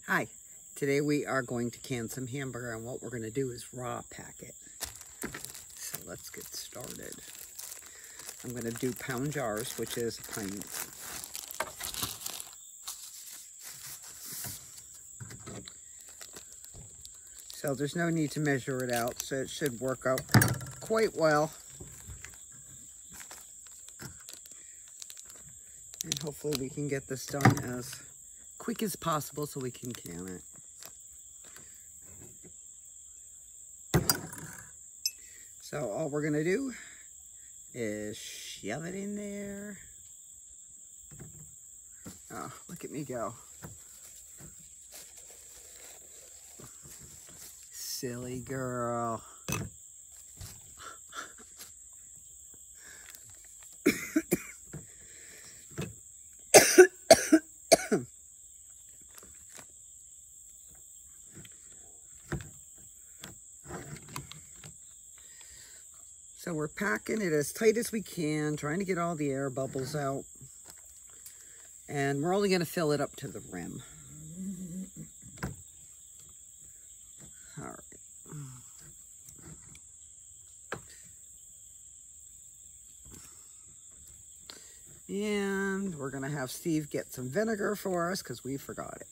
Hi, today we are going to can some hamburger, and what we're going to do is raw pack it. So let's get started. I'm going to do pound jars, which is a pint. So there's no need to measure it out, so it should work out quite well. And hopefully we can get this done as quick as possible so we can can it. So all we're gonna do is shove it in there. Oh, look at me go. Silly girl. So we're packing it as tight as we can, trying to get all the air bubbles out. And we're only going to fill it up to the rim. All right. And we're going to have Steve get some vinegar for us because we forgot it.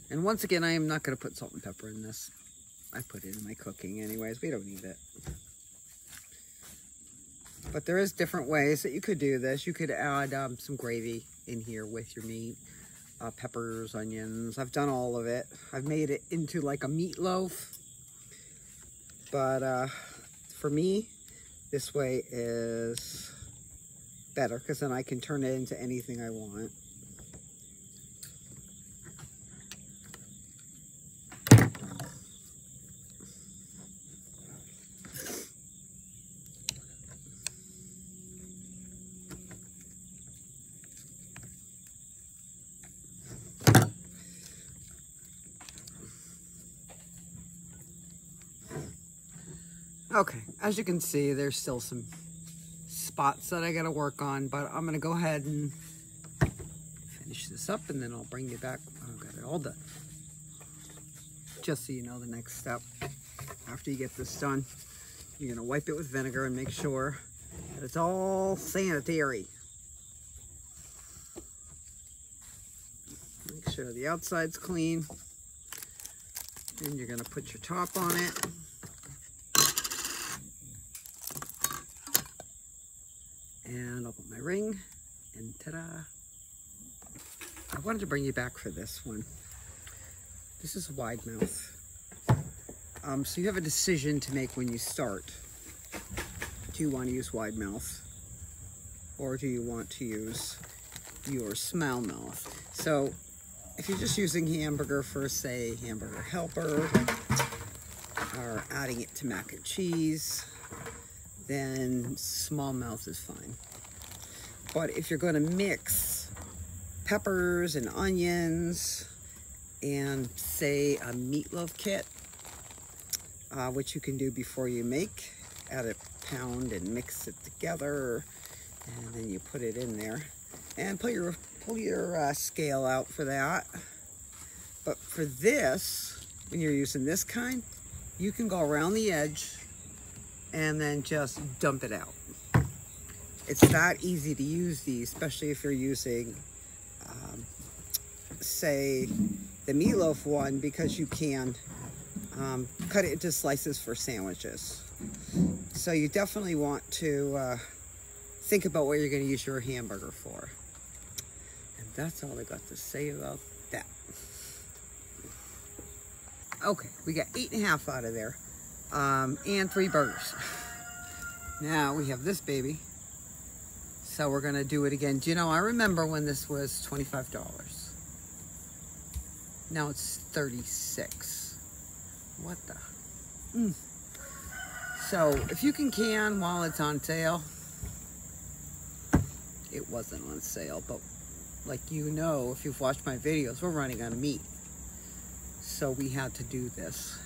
And once again, I am not going to put salt and pepper in this. I put it in my cooking anyways. We don't need it. But there is different ways that you could do this. You could add some gravy in here with your meat. Peppers, onions. I've done all of it. I've made it into like a meatloaf. But for me, this way is better because then I can turn it into anything I want. Okay, as you can see, there's still some spots that I gotta work on, but I'm gonna go ahead and finish this up and then I'll bring you back. I've got it all done. Just so you know, the next step after you get this done, you're gonna wipe it with vinegar and make sure that it's all sanitary. Make sure the outside's clean. Then you're gonna put your top on it. And I'll put my ring, and ta-da! I wanted to bring you back for this one. This is wide mouth. So you have a decision to make when you start. Do you want to use wide mouth? Or do you want to use your small mouth? So if you're just using hamburger for, say, hamburger helper, or adding it to mac and cheese, then small mouth is fine. But if you're going to mix peppers and onions and, say, a meatloaf kit, which you can do before you make, add a pound and mix it together, and then you put it in there and pull your scale out for that. But for this, when you're using this kind, you can go around the edge and then just dump it out. It's that easy to use these, especially if you're using, say, the meatloaf one, because you can cut it into slices for sandwiches. So you definitely want to think about what you're going to use your hamburger for. And that's all I got to say about that. Okay, we got 8.5 out of there. And 3 burgers. Now we have this baby. So we're gonna do it again. Do you know, I remember when this was $25. Now it's $36. What the? So if you can while it's on sale. It wasn't on sale, but like you know, if you've watched my videos, we're running out of meat. So we had to do this.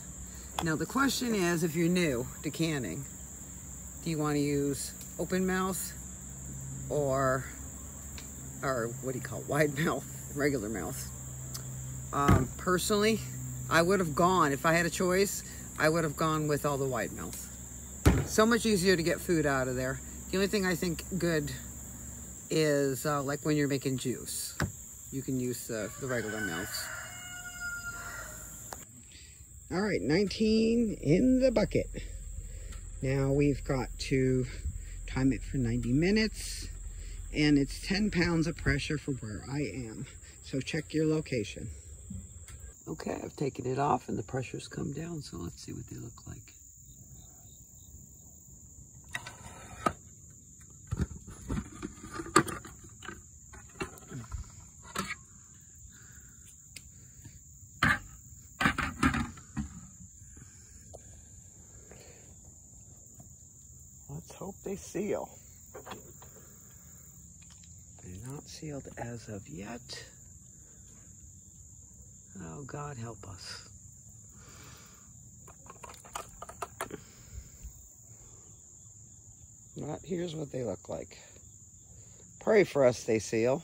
Now the question is, if you're new to canning, do you want to use open mouth or what do you call it, wide mouth, regular mouth? Personally, I would have gone, if I had a choice, I would have gone with all the wide mouth. So much easier to get food out of there. The only thing I think good is like when you're making juice, you can use the regular mouths. All right, 19 in the bucket. Now we've got to time it for 90 minutes, and it's 10 pounds of pressure for where I am. So check your location. Okay, I've taken it off and the pressure's come down, so let's see what they look like. Let's hope they seal. They're not sealed as of yet. Oh, God help us. But here's what they look like. Pray for us they seal.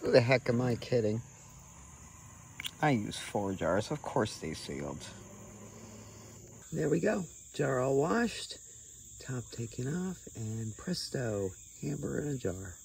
Who the heck am I kidding? I use 4 jars. Of course they sealed. There we go. Jar all washed. Top taken off. And presto, hamburger in a jar.